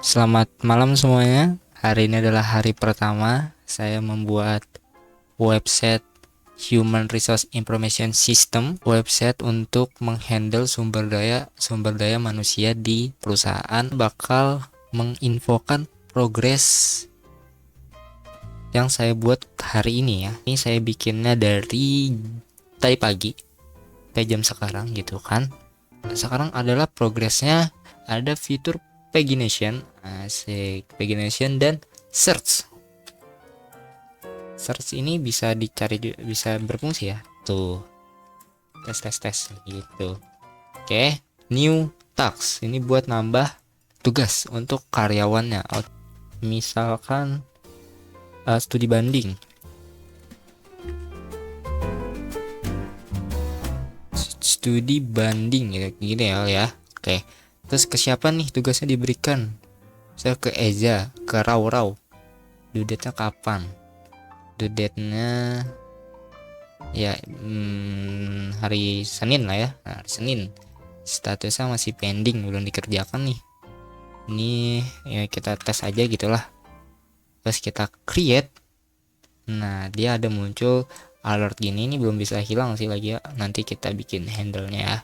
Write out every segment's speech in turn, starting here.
Selamat malam semuanya. Hari ini adalah hari pertama saya membuat website Human Resource Information System, website untuk menghandle sumber daya manusia di perusahaan. Bakal menginfokan progres yang saya buat hari ini ya. Ini saya bikinnya dari tadi pagi sampai jam sekarang gitu kan. Nah, sekarang adalah progresnya, ada fitur pagination, asik, pagination dan search. Search ini bisa dicari, bisa berfungsi ya. Tuh, tes gitu. Oke, new task. Ini buat nambah tugas untuk karyawannya. Misalkan studi banding. Studi banding gitu, gini ya. Oke. Terus ke siapa nih tugasnya diberikan? Saya ke Eza, ke Rau. Due date-nya kapan? Due date-nya ya hari Senin lah ya. Nah, hari Senin. Statusnya masih pending, belum dikerjakan nih. Ini ya kita tes aja gitulah. Terus kita create. Nah, dia ada muncul alert gini, ini belum bisa hilang sih lagi ya. Nanti kita bikin handle-nya ya.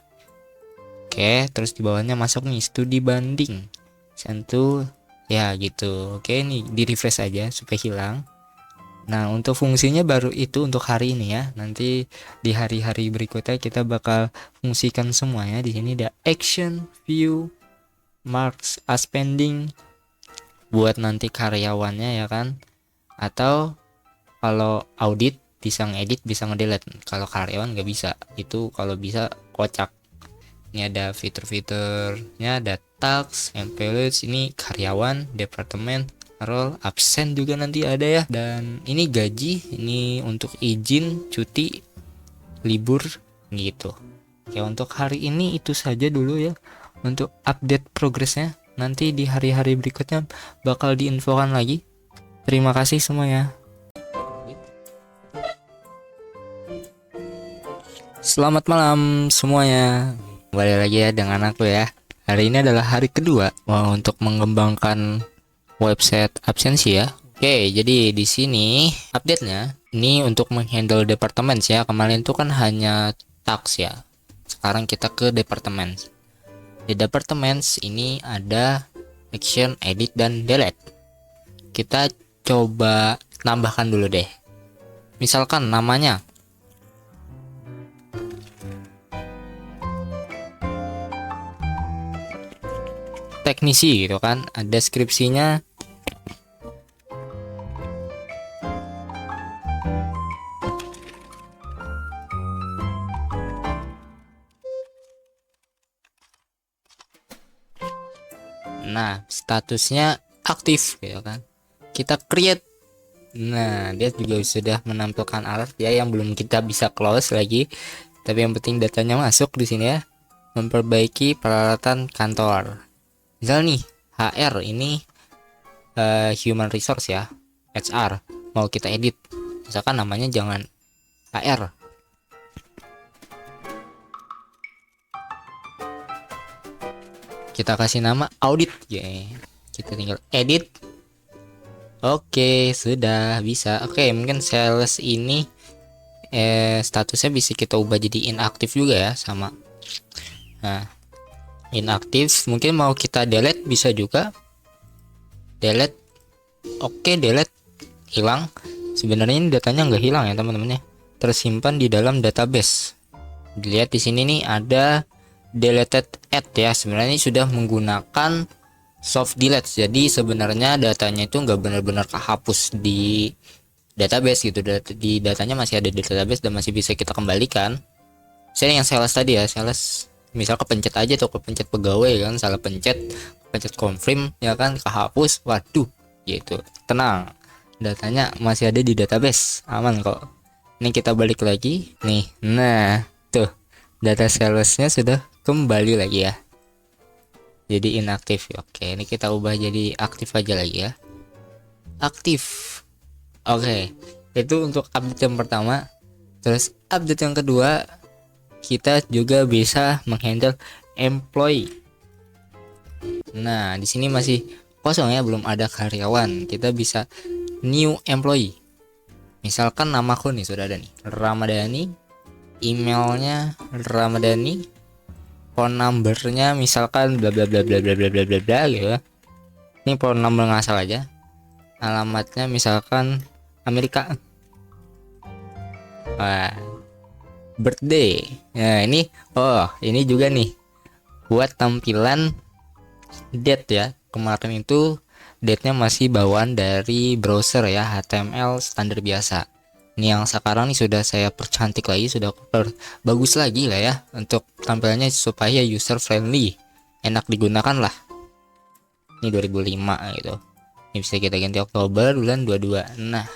Oke, terus di bawahnya masuk nih studi banding. Sentuh ya gitu. Oke, nih di refresh aja supaya hilang. Nah, untuk fungsinya baru itu untuk hari ini ya. Nanti di hari-hari berikutnya kita bakal fungsikan semuanya. Di sini ada action, view, marks as pending buat nanti karyawannya ya kan. Atau kalau audit bisa ngedit, bisa ngedelete. Kalau karyawan nggak bisa. Itu kalau bisa kocak. Ini ada fitur-fiturnya, ada task, employees, ini karyawan, departemen, role, absen juga nanti ada ya. Dan ini gaji, ini untuk izin, cuti, libur gitu. Oke, untuk hari ini itu saja dulu ya untuk update progresnya. Nanti di hari-hari berikutnya bakal diinfokan lagi. Terima kasih semuanya. Selamat malam semuanya. Kembali lagi ya dengan aku ya. Hari ini adalah hari kedua untuk mengembangkan website absensi ya. Oke, jadi di sini update-nya ini untuk menghandle departemen ya. Kemarin itu kan hanya task ya. Sekarang kita ke departemen. Di departemen ini ada action, edit dan delete. Kita coba tambahkan dulu deh. Misalkan namanya teknisi gitu kan, ada deskripsinya. Nah, statusnya aktif gitu kan. Kita create. Nah, dia juga sudah menampilkan alert ya yang belum kita bisa close lagi. Tapi yang penting datanya masuk di sini ya. Memperbaiki peralatan kantor. Misal nih, HR ini human resource ya, HR. Mau kita edit. Misalkan namanya jangan HR. Kita kasih nama audit ya. Kita tinggal edit. Oke, sudah bisa. Oke, mungkin sales ini statusnya bisa kita ubah jadi inaktif juga ya, sama. Nah, inaktif mungkin mau kita delete bisa juga. Delete. Oke, delete. Hilang. Sebenarnya ini datanya nggak hilang ya teman-teman ya. Tersimpan di dalam database. Dilihat di sini nih ada deleted at ya. Sebenarnya ini sudah menggunakan soft delete. Jadi sebenarnya datanya itu nggak benar-benar kehapus di database gitu. Di datanya masih ada di database dan masih bisa kita kembalikan. Saya yang sales tadi ya, sales misal kepencet aja tuh, kepencet pegawai kan, salah pencet confirm ya kan, kehapus, waduh gitu. Tenang, datanya masih ada di database, aman kok. Ini kita balik lagi nih. Nah tuh, data salesnya sudah kembali lagi ya, jadi inaktif. Oke, ini kita ubah jadi aktif aja lagi ya, aktif. Oke, itu untuk update yang pertama. Terus update yang kedua, kita juga bisa menghandle employee. Nah, di sini masih kosong ya, belum ada karyawan. Kita bisa new employee. Misalkan namaku nih sudah ada nih, Ramadhani, emailnya Ramadhani, phone numbernya misalkan bla bla bla bla bla bla bla bla bla gitu. Ini phone number ngasal aja. Alamatnya misalkan Amerika. Wah, birthday. Nah, ini juga nih buat tampilan date ya. Kemarin itu date-nya masih bawaan dari browser ya, HTML standar biasa. Ini yang sekarang nih sudah saya percantik lagi, sudah bagus lagi lah ya untuk tampilannya supaya user friendly, enak digunakan lah. Ini 2005 gitu. Ini bisa kita ganti Oktober bulan 22. Nah,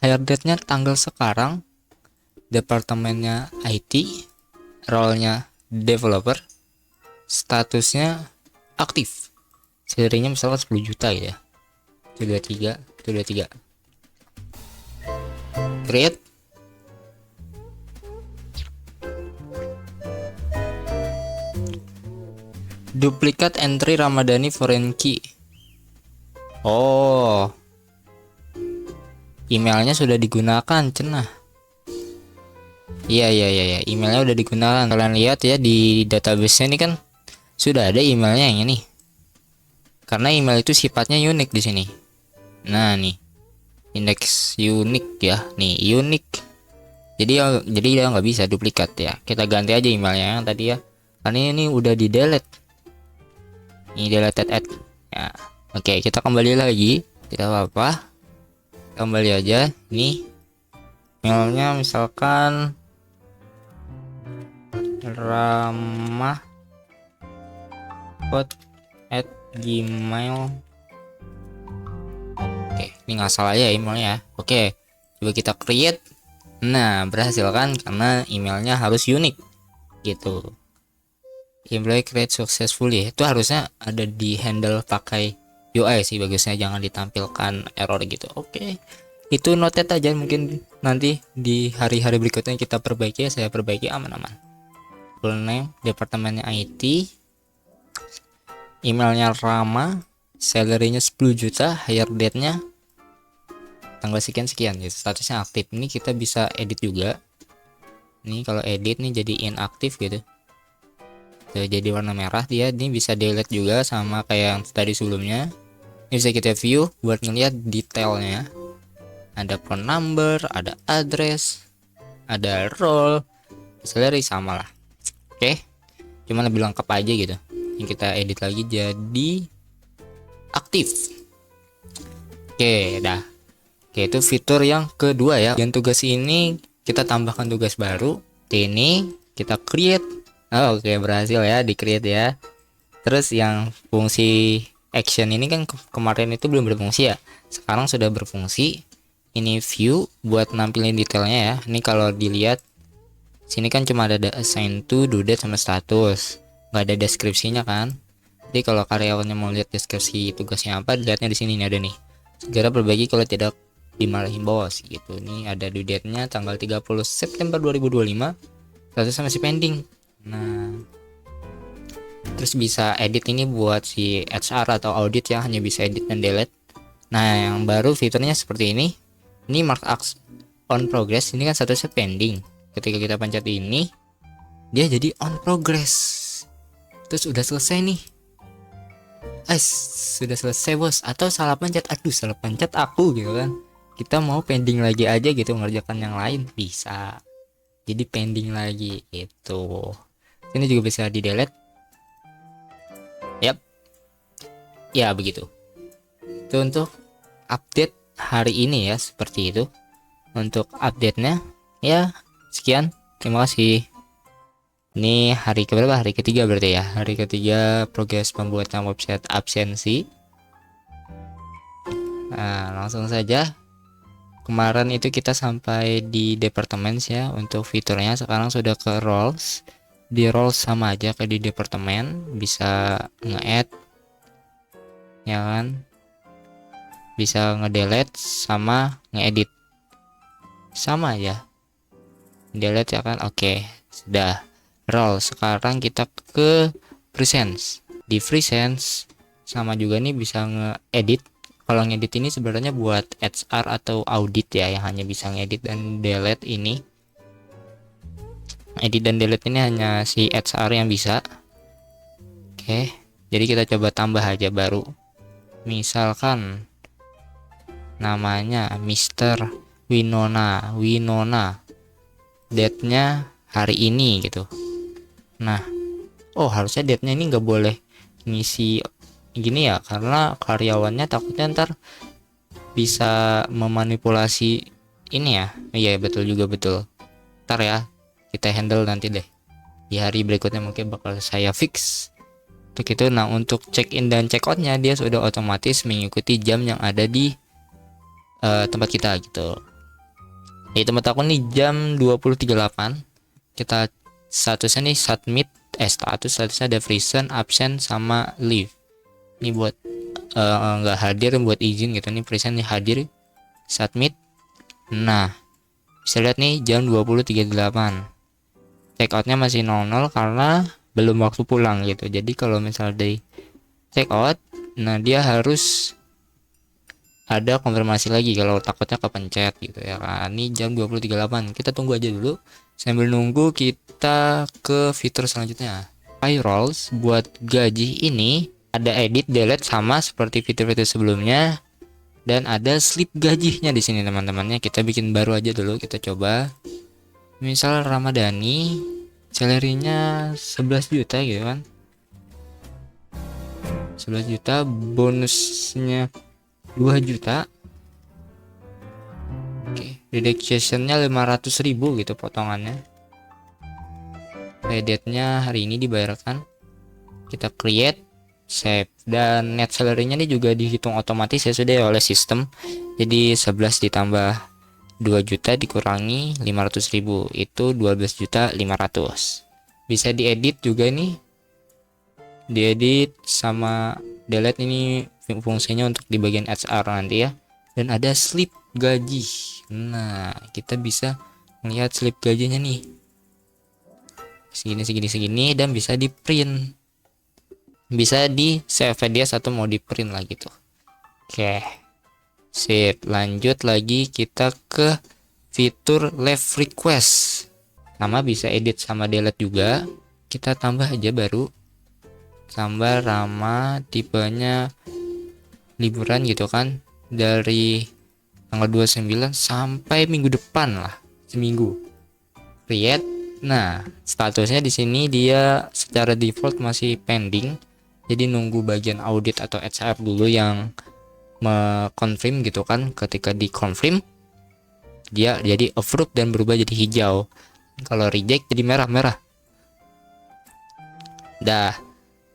hire date-nya tanggal sekarang, departemennya IT, role-nya developer, statusnya aktif. Salary-nya misalkan 10 juta gitu ya. 23 create. Duplikat entry Ramadhani foreign key. Oh, emailnya sudah digunakan cenah. Iya, emailnya udah digunakan. Kalian lihat ya di database ini kan sudah ada emailnya yang ini. Karena email itu sifatnya unik di sini. Nah nih, indeks unik ya, nih unik. Jadi dia nggak bisa duplikat ya. Kita ganti aja emailnya yang tadi ya. Karena ini udah di delete. Ini deleted at. Ya, oke, kita kembali lagi. Tidak apa-apa. Kembali aja. Nih, emailnya misalkan ramah@gmail. Oke, ini nggak salah ya emailnya. Oke, coba kita create. Nah, berhasil kan karena emailnya harus unik gitu. Employee create successfully itu harusnya ada di handle pakai UI sih, bagusnya jangan ditampilkan error gitu. Oke, itu noted aja, mungkin nanti di hari-hari berikutnya kita perbaiki ya, saya perbaiki aman-aman. Full name departemennya IT, emailnya Rama, salary-nya 10 juta, hire date-nya tanggal sekian gitu, statusnya aktif. Ini kita bisa edit juga. Ini kalau edit nih jadi inaktif gitu. Tuh, jadi warna merah dia. Ini bisa delete juga sama kayak yang tadi sebelumnya. Ini bisa kita view buat ngeliat detailnya. Ada phone number, ada address, ada role, salary sama lah. Oke, cuma lebih lengkap aja gitu. Ini kita edit lagi jadi aktif. Oke, dah. Oke, itu fitur yang kedua ya. Yang tugas ini kita tambahkan tugas baru. Ini kita create. Oh, oke, berhasil ya di create ya. Terus yang fungsi action ini kan kemarin itu belum berfungsi ya. Sekarang sudah berfungsi. Ini view buat nampilin detailnya ya. Ini kalau dilihat sini kan cuma ada assign to, due date sama status. Nggak ada deskripsinya kan. Jadi kalau karyawannya mau lihat deskripsi tugasnya apa, dilihatnya di sini nih ada nih. Segera perbaiki kalau tidak dimarahin bos gitu. Nih ada due date-nya tanggal 30 September 2025. Statusnya masih pending. Nah, terus bisa edit ini buat si HR atau audit ya, hanya bisa edit dan delete. Nah, yang baru fiturnya seperti ini. Ini mark on progress, ini kan statusnya pending. Ketika kita pencet ini, dia jadi on progress. Terus udah selesai nih. Sudah selesai bos. Atau salah pencet, aduh salah pencet aku gitu kan. Kita mau pending lagi aja gitu, mengerjakan yang lain bisa. Jadi pending lagi itu. Ini juga bisa di delete. Yap. Ya begitu. Itu untuk update hari ini ya, seperti itu. Untuk update-nya ya sekian. Terima kasih. Ini hari keberapa? Hari ketiga berarti ya. Hari ketiga progres pembuatan website absensi. Nah, langsung saja. Kemarin itu kita sampai di departemen ya untuk fiturnya. Sekarang sudah ke roles. Di roles sama aja kayak di departemen, bisa nge-add ya kan, bisa ngedelete sama ngedit sama ya, delete ya kan. Oke, sudah role. Sekarang kita ke presence. Di presence Sama juga nih bisa ngedit. Kalau ngedit ini sebenarnya buat HR atau audit ya, yang hanya bisa ngedit dan delete ini. Edit dan delete ini hanya si HR yang bisa. Oke, jadi kita coba tambah aja baru. Misalkan namanya Mr. Winona. Date-nya hari ini gitu. Nah, oh harusnya date-nya ini nggak boleh ngisi gini ya, karena karyawannya takutnya ntar bisa memanipulasi ini ya. Iya betul juga, betul. Ntar ya kita handle nanti deh di hari berikutnya, mungkin bakal saya fix untuk itu. Nah, untuk check in dan check outnya dia sudah otomatis mengikuti jam yang ada di tempat kita gitu. Di tempat aku nih jam 20.38. Kita statusnya nih submit, statusnya ada present, absent, sama leave. Ini buat nggak hadir, buat izin gitu. Nih present nih hadir, submit. Nah, bisa lihat nih jam 20.38. Check outnya masih 00 karena belum waktu pulang gitu. Jadi kalau misal di check out, nah dia harus ada konfirmasi lagi kalau takutnya kepencet gitu ya kan. Ini jam 20.38. Kita tunggu aja dulu. Sambil nunggu kita ke fitur selanjutnya. Payrolls buat gaji ini ada edit, delete sama seperti fitur-fitur sebelumnya, dan ada slip gajinya di sini teman-temannya. Kita bikin baru aja dulu, kita coba. Misal Ramadhani salary-nya 11 juta gitu kan. 11 juta, bonusnya 2 juta. Oke, deductionnya 500.000 gitu potongannya. Date-nya hari ini dibayarkan. Kita create, save, dan net salary-nya ini juga dihitung otomatis ya sudah oleh sistem. Jadi 11 ditambah 2 juta dikurangi 500.000 itu 12.500.000. Bisa diedit juga nih. Diedit sama delete ini fungsinya untuk di bagian HR nanti ya. Dan ada slip gaji. Nah, kita bisa melihat slip gajinya nih. Segini dan bisa di print. Bisa di save dia atau mau di print lah gitu. Oke. Sip, lanjut lagi kita ke fitur left request. Nama bisa edit sama delete juga. Kita tambah aja baru. Tambah nama, tipenya liburan gitu kan, dari tanggal 29 sampai minggu depan lah, seminggu. Create. Nah, statusnya di sini dia secara default masih pending. Jadi nunggu bagian audit atau HR dulu yang confirm gitu kan. Ketika di confirm dia jadi approve dan berubah jadi hijau. Kalau reject jadi merah. Dah.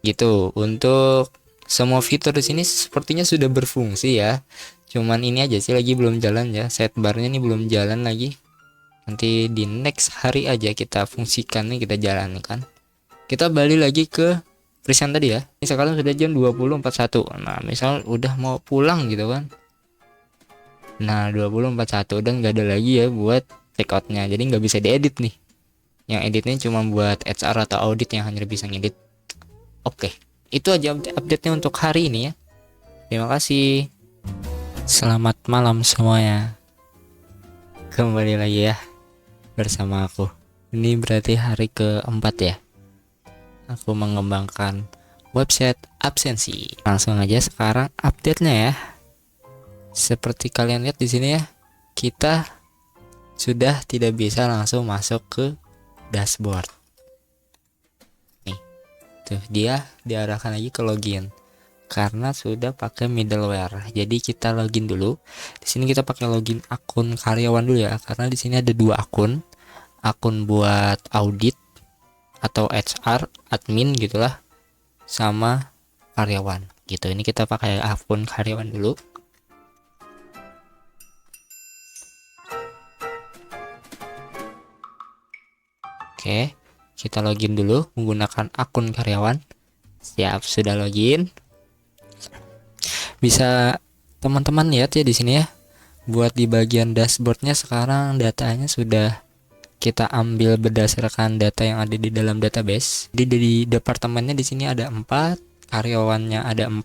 Gitu. Untuk semua fitur di sini sepertinya sudah berfungsi ya. Cuman ini aja sih lagi belum jalan ya. Sidebarnya ini belum jalan lagi. Nanti di next hari aja kita fungsikan nih, kita jalankan. Kita balik lagi ke present tadi ya. Ini sekarang sudah jam 20.41. Nah, misal udah mau pulang gitu kan. Nah, 20.41 udah nggak ada lagi ya buat check outnya. Jadi nggak bisa diedit nih. Yang editnya cuma buat HR atau audit yang hanya bisa ngedit. Oke, itu aja update-nya untuk hari ini ya. Terima kasih. Selamat malam semuanya. Kembali lagi ya bersama aku. Ini berarti hari keempat ya. Aku mengembangkan website absensi. Langsung aja sekarang update-nya ya. Seperti kalian lihat di sini ya, kita sudah tidak bisa langsung masuk ke dashboard. Tuh, dia diarahkan lagi ke login karena sudah pakai middleware. Jadi kita login dulu. Di sini kita pakai login akun karyawan dulu ya, karena di sini ada dua akun. Akun buat audit atau HR, admin gitulah, sama karyawan gitu. Ini kita pakai akun karyawan dulu. Oke. Kita login dulu menggunakan akun karyawan. Siap, sudah login. Bisa teman-teman lihat ya di sini ya. Buat di bagian dashboardnya sekarang datanya sudah kita ambil berdasarkan data yang ada di dalam database. Jadi dari departemennya di sini ada 4, karyawannya ada 4,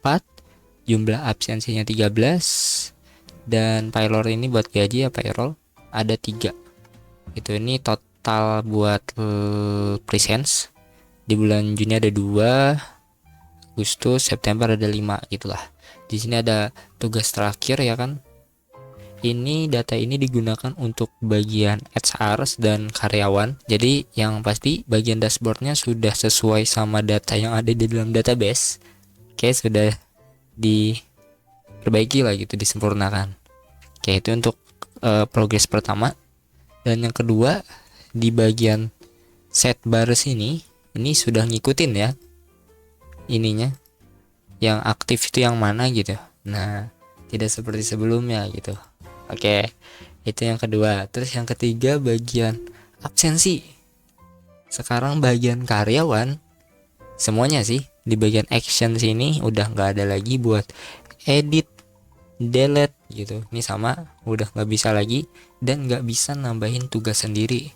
jumlah absensinya 13, dan payroll ini buat gaji ya, payroll ada 3. Itu ini total buat presence di bulan Juni ada 2, Agustus, September ada 5 gitulah. Di sini ada tugas terakhir ya kan. Ini data ini digunakan untuk bagian HR dan karyawan. Jadi yang pasti bagian dashboardnya sudah sesuai sama data yang ada di dalam database. Oke, sudah diperbaiki lah gitu, disempurnakan. Oke, itu untuk progres pertama. Dan yang kedua, di bagian set bar sini, ini sudah ngikutin ya ininya, yang aktif itu yang mana gitu. Nah, tidak seperti sebelumnya gitu. Oke, itu yang kedua. Terus yang ketiga, bagian absensi. Sekarang bagian karyawan semuanya sih di bagian action sini udah nggak ada lagi buat edit, delete gitu. Ini sama, udah nggak bisa lagi, dan nggak bisa nambahin tugas sendiri.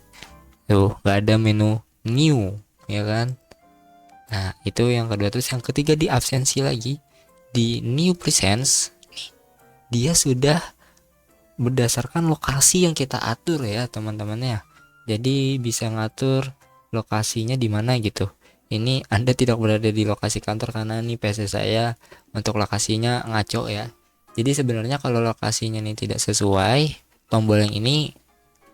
Tuh, nggak ada menu new ya kan. Nah, itu yang kedua. Terus yang ketiga, di absensi lagi di new presence, dia sudah berdasarkan lokasi yang kita atur ya teman-temannya. Jadi bisa ngatur lokasinya di mana gitu. Ini Anda tidak berada di lokasi kantor karena nih PC saya untuk lokasinya ngaco ya. Jadi sebenarnya kalau lokasinya ini tidak sesuai, tombol yang ini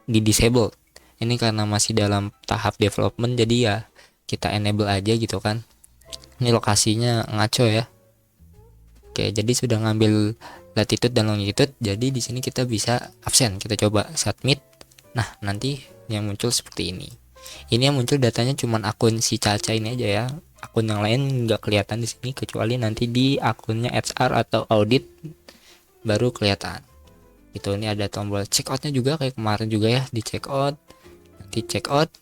di disable. Ini karena masih dalam tahap development, jadi ya kita enable aja gitu kan. Ini lokasinya ngaco ya. Oke, jadi sudah ngambil latitude dan longitude, jadi di sini kita bisa absen. Kita coba submit. Nah, nanti yang muncul seperti ini. Ini yang muncul datanya cuman akun si Caca ini aja ya. Akun yang lain nggak kelihatan di sini, kecuali nanti di akunnya HR atau audit baru kelihatan. Itu ini ada tombol checkoutnya juga kayak kemarin juga ya, di checkout. Nanti checkout.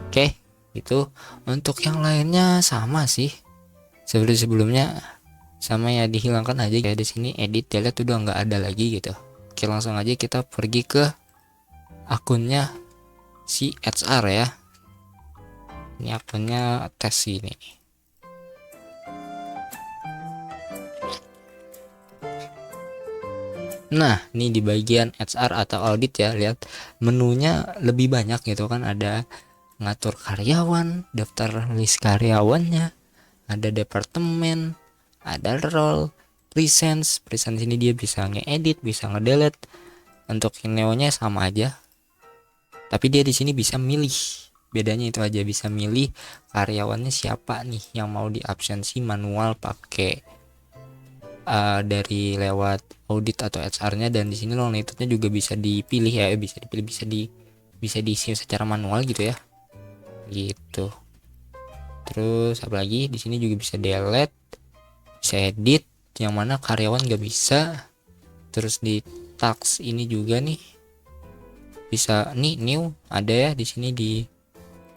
Oke, itu untuk yang lainnya sama sih seperti sebelumnya, sama ya, dihilangkan aja kayak di sini, edit, delete udah nggak ada lagi gitu. Oke, langsung aja kita pergi ke akunnya si HR ya. Ini akunnya tes ini. Nah, ini di bagian HR atau audit ya, lihat menunya lebih banyak gitu kan. Ada ngatur karyawan, daftar list karyawannya, ada departemen, ada role, presence ini dia bisa ngeedit, bisa ngedelete. Untuk neonya sama aja, tapi dia di sini bisa milih. Bedanya itu aja, bisa milih karyawannya siapa nih yang mau diabsensi manual pakai dari lewat audit atau HR-nya. Dan di sini longitude-nya juga bisa dipilih ya, bisa diisi secara manual gitu ya. Gitu. Terus apalagi di sini juga bisa delete, bisa edit, yang mana karyawan nggak bisa. Terus di tax ini juga nih bisa nih new ada ya di sini di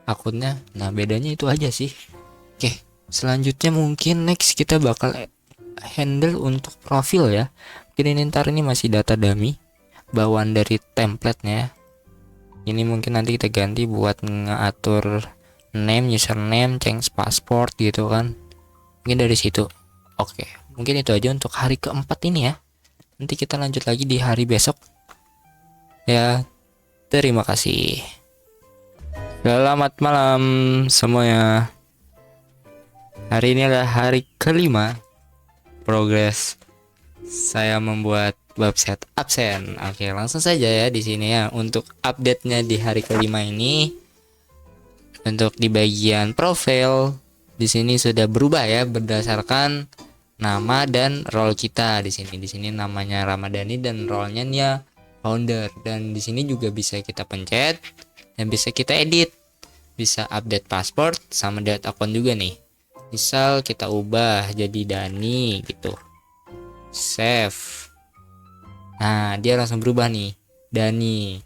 akunnya. Nah, bedanya itu aja sih. Oke, selanjutnya mungkin next kita bakal handle untuk profil ya. Mungkin ini ntar ini masih data dummy bawaan dari template-nya. Ini mungkin nanti kita ganti buat ngatur name, username, change password gitu kan. Mungkin dari situ. Oke, mungkin itu aja untuk hari keempat ini ya. Nanti kita lanjut lagi di hari besok. Ya, terima kasih. Selamat malam semuanya. Hari ini adalah hari kelima progres saya membuat website absen. Oke, langsung saja ya di sini ya untuk update-nya di hari kelima ini. Untuk di bagian profil di sini sudah berubah ya berdasarkan nama dan role kita di sini. Di sini namanya Ramadhani dan role-nya nih founder. Dan di sini juga bisa kita pencet dan bisa kita edit. Bisa update password sama delete akun juga nih. Misal kita ubah jadi Dani gitu. Save. Nah, dia langsung berubah nih. Dani.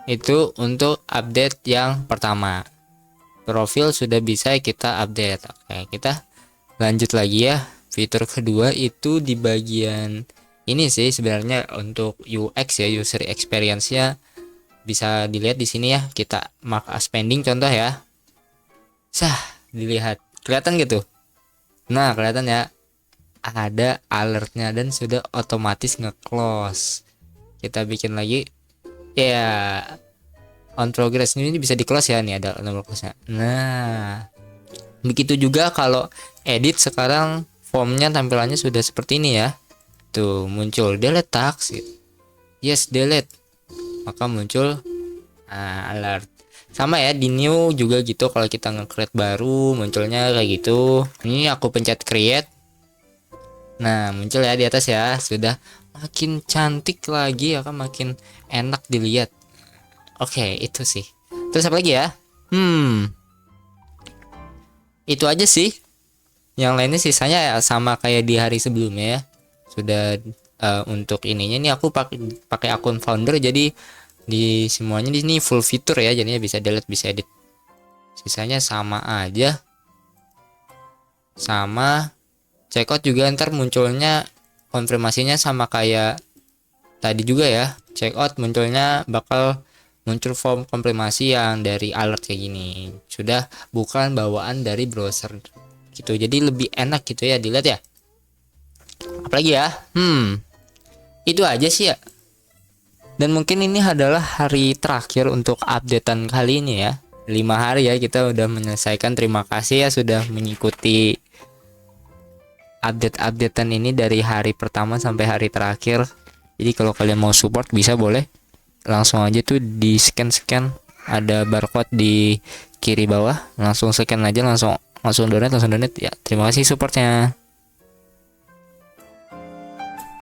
Itu untuk update yang pertama. Profil sudah bisa kita update. Oke, kita lanjut lagi ya. Fitur kedua itu di bagian ini sih sebenarnya untuk UX ya, user experience-nya bisa dilihat di sini ya. Kita mark as pending contoh ya. Dilihat Kelihatan gitu. Nah, kelihatan ya. Ada alertnya dan sudah otomatis nge-close. Kita bikin lagi. Ya, on progress ini bisa di close ya, nih ada nomor close-nya. Nah, begitu juga kalau edit sekarang formnya tampilannya sudah seperti ini ya. Tuh muncul delete task. Yes, delete. Maka muncul alert. Sama ya di new juga gitu, kalau kita nge-create baru munculnya kayak gitu. Ini aku pencet create. Nah, muncul ya di atas ya. Sudah makin cantik lagi ya kan, makin enak dilihat. Oke, itu sih. Terus apa lagi ya? Itu aja sih. Yang lainnya sisanya ya sama kayak di hari sebelumnya ya. Sudah untuk ininya nih aku pakai akun founder, jadi di semuanya di sini full fitur ya, jadinya bisa delete, bisa edit. Sisanya sama aja. Sama checkout juga ntar munculnya konfirmasinya sama kayak tadi juga ya. Checkout munculnya bakal muncul form konfirmasi yang dari alert kayak gini. Sudah bukan bawaan dari browser gitu. Jadi lebih enak gitu ya dilihat ya. Apalagi ya? Itu aja sih ya. Dan mungkin ini adalah hari terakhir untuk updatean kali ini ya. 5 hari ya kita udah menyelesaikan. Terima kasih ya sudah mengikuti update-updatean ini dari hari pertama sampai hari terakhir. Jadi kalau kalian mau support bisa boleh langsung aja tuh di scan ada barcode di kiri bawah, langsung scan aja, langsung donate ya. Terima kasih supportnya.